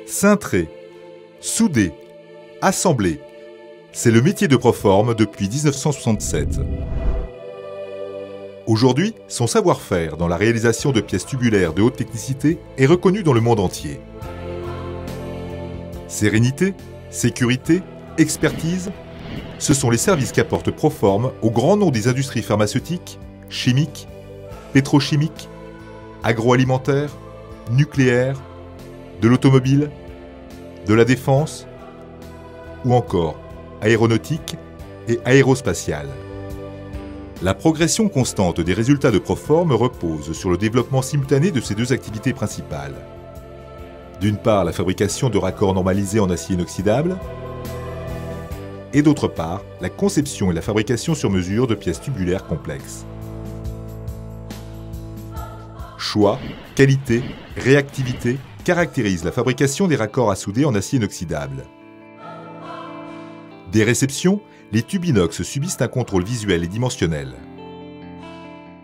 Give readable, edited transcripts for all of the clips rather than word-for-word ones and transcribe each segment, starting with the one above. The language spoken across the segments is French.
Cintrer, souder, assembler. C'est le métier de Proform depuis 1967. Aujourd'hui, son savoir-faire dans la réalisation de pièces tubulaires de haute technicité est reconnu dans le monde entier. Sérénité, sécurité, expertise, ce sont les services qu'apporte Proform au grand nom des industries pharmaceutiques, chimiques, pétrochimiques, agroalimentaires, nucléaires, de l'automobile, de la défense ou encore aéronautique et aérospatiale. La progression constante des résultats de Proform repose sur le développement simultané de ces deux activités principales. D'une part, la fabrication de raccords normalisés en acier inoxydable, et d'autre part, la conception et la fabrication sur mesure de pièces tubulaires complexes. Choix, qualité, réactivité caractérisent la fabrication des raccords à souder en acier inoxydable. Des réceptions, les tubes inox subissent un contrôle visuel et dimensionnel.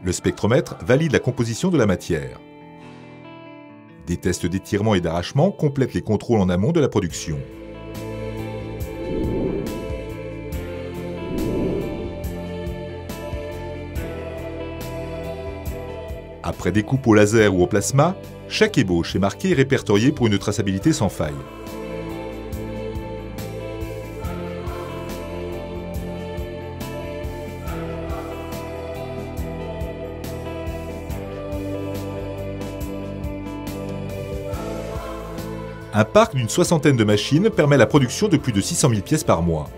Le spectromètre valide la composition de la matière. Des tests d'étirement et d'arrachement complètent les contrôles en amont de la production. Après découpe au laser ou au plasma, chaque ébauche est marquée et répertoriée pour une traçabilité sans faille. Un parc d'une soixantaine de machines permet la production de plus de 600 000 pièces par mois.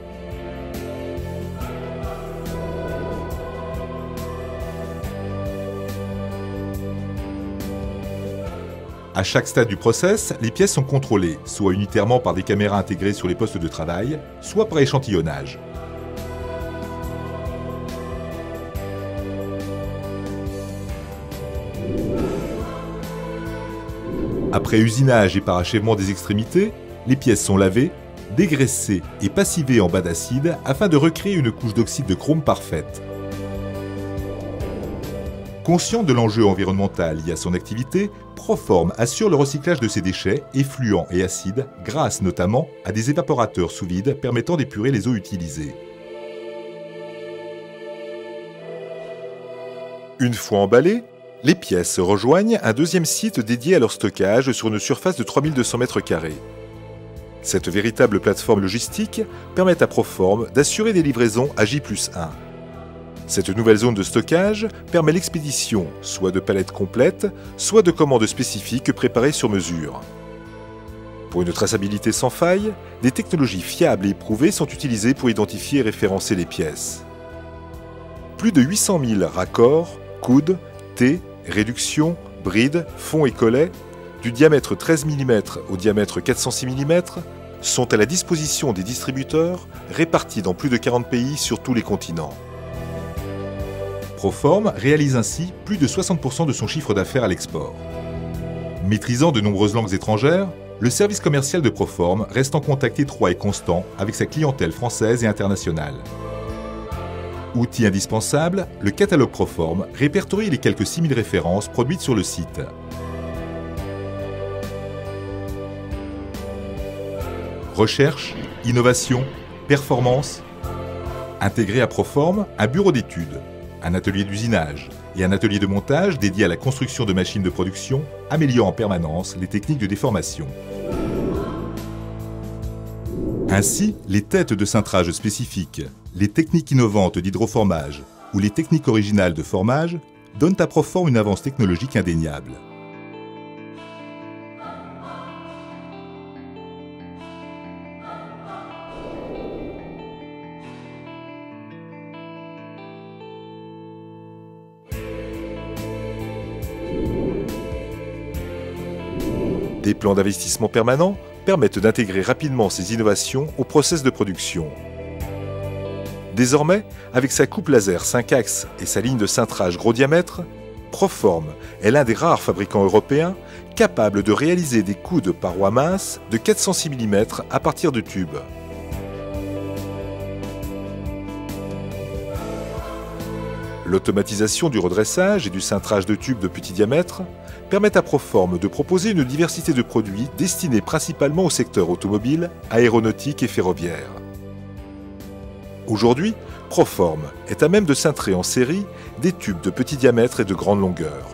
À chaque stade du process, les pièces sont contrôlées, soit unitairement par des caméras intégrées sur les postes de travail, soit par échantillonnage. Après usinage et parachèvement des extrémités, les pièces sont lavées, dégraissées et passivées en bas d'acide afin de recréer une couche d'oxyde de chrome parfaite. Conscient de l'enjeu environnemental lié à son activité, Proform assure le recyclage de ses déchets, effluents et acides, grâce notamment à des évaporateurs sous vide permettant d'épurer les eaux utilisées. Une fois emballées, les pièces rejoignent un deuxième site dédié à leur stockage sur une surface de 3200 m². Cette véritable plateforme logistique permet à Proform d'assurer des livraisons à J+1. Cette nouvelle zone de stockage permet l'expédition soit de palettes complètes, soit de commandes spécifiques préparées sur mesure. Pour une traçabilité sans faille, des technologies fiables et éprouvées sont utilisées pour identifier et référencer les pièces. Plus de 800 000 raccords, coudes, T, réductions, brides, fonds et collets, du diamètre 13 mm au diamètre 406 mm, sont à la disposition des distributeurs répartis dans plus de 40 pays sur tous les continents. Proform réalise ainsi plus de 60% de son chiffre d'affaires à l'export. Maîtrisant de nombreuses langues étrangères, le service commercial de Proform reste en contact étroit et constant avec sa clientèle française et internationale. Outil indispensable, le catalogue Proform répertorie les quelques 6000 références produites sur le site. Recherche, innovation, performance. Intégré à Proform, un bureau d'études, un atelier d'usinage et un atelier de montage dédié à la construction de machines de production améliorent en permanence les techniques de déformation. Ainsi, les têtes de cintrage spécifiques, les techniques innovantes d'hydroformage ou les techniques originales de formage donnent à Proform une avance technologique indéniable. Des plans d'investissement permanents permettent d'intégrer rapidement ces innovations au process de production. Désormais, avec sa coupe laser 5 axes et sa ligne de cintrage gros diamètre, Proform est l'un des rares fabricants européens capables de réaliser des coups de parois minces de 406 mm à partir de tubes. L'automatisation du redressage et du cintrage de tubes de petit diamètre permet à Proform de proposer une diversité de produits destinés principalement au secteur automobile, aéronautique et ferroviaire. Aujourd'hui, Proform est à même de cintrer en série des tubes de petit diamètre et de grande longueur.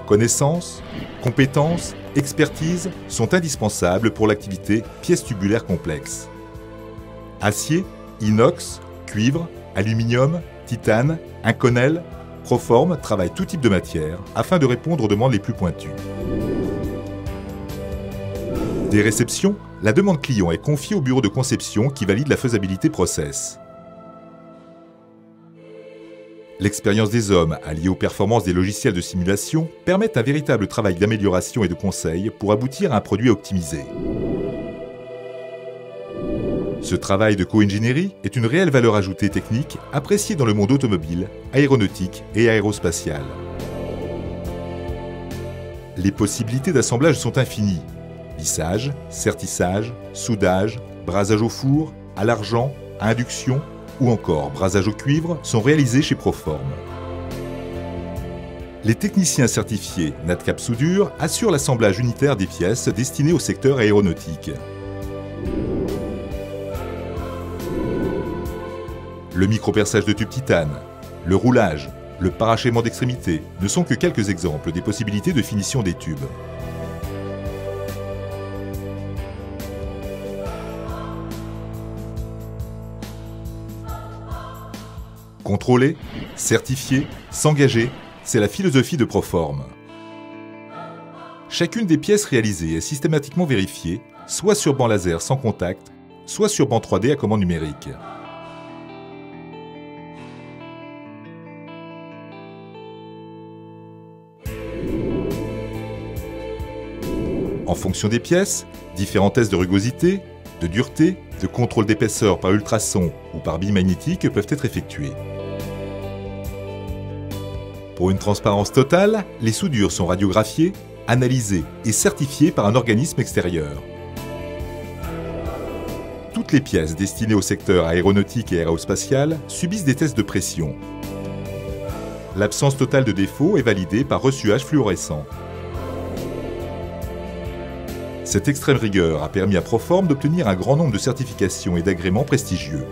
Connaissances, compétences, expertise sont indispensables pour l'activité pièces tubulaires complexes. Acier, inox, cuivre, aluminium, titane, inconel, Proform travaille tout type de matière afin de répondre aux demandes les plus pointues. Des réceptions, la demande client est confiée au bureau de conception qui valide la faisabilité process. L'expérience des hommes, alliée aux performances des logiciels de simulation, permettent un véritable travail d'amélioration et de conseil pour aboutir à un produit optimisé. Ce travail de co-ingénierie est une réelle valeur ajoutée technique appréciée dans le monde automobile, aéronautique et aérospatial. Les possibilités d'assemblage sont infinies. Lissage, sertissage, soudage, brasage au four, à l'argent, à induction ou encore brasage au cuivre sont réalisés chez Proform. Les techniciens certifiés Nadcap Soudure assurent l'assemblage unitaire des pièces destinées au secteur aéronautique. Le micro-perçage de tubes titane, le roulage, le parachèvement d'extrémité ne sont que quelques exemples des possibilités de finition des tubes. Contrôler, certifier, s'engager, c'est la philosophie de Proform. Chacune des pièces réalisées est systématiquement vérifiée, soit sur banc laser sans contact, soit sur banc 3D à commande numérique. En fonction des pièces, différents tests de rugosité, de dureté, de contrôle d'épaisseur par ultrasons ou par billes magnétiques peuvent être effectués. Pour une transparence totale, les soudures sont radiographiées, analysées et certifiées par un organisme extérieur. Toutes les pièces destinées au secteur aéronautique et aérospatial subissent des tests de pression. L'absence totale de défauts est validée par reçuage fluorescent. Cette extrême rigueur a permis à Proform d'obtenir un grand nombre de certifications et d'agréments prestigieux.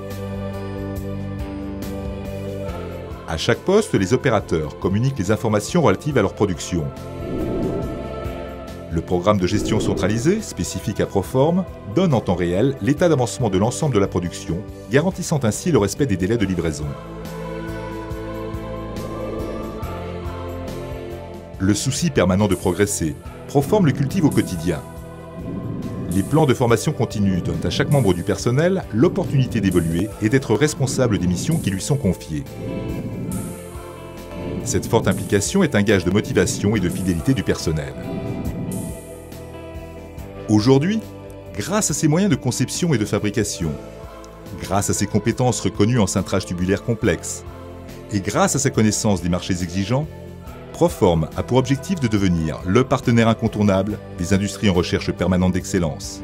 À chaque poste, les opérateurs communiquent les informations relatives à leur production. Le programme de gestion centralisé, spécifique à Proform, donne en temps réel l'état d'avancement de l'ensemble de la production, garantissant ainsi le respect des délais de livraison. Le souci permanent de progresser, Proform le cultive au quotidien. Les plans de formation continue donnent à chaque membre du personnel l'opportunité d'évoluer et d'être responsable des missions qui lui sont confiées. Cette forte implication est un gage de motivation et de fidélité du personnel. Aujourd'hui, grâce à ses moyens de conception et de fabrication, grâce à ses compétences reconnues en cintrage tubulaire complexe, et grâce à sa connaissance des marchés exigeants, Proform a pour objectif de devenir le partenaire incontournable des industries en recherche permanente d'excellence.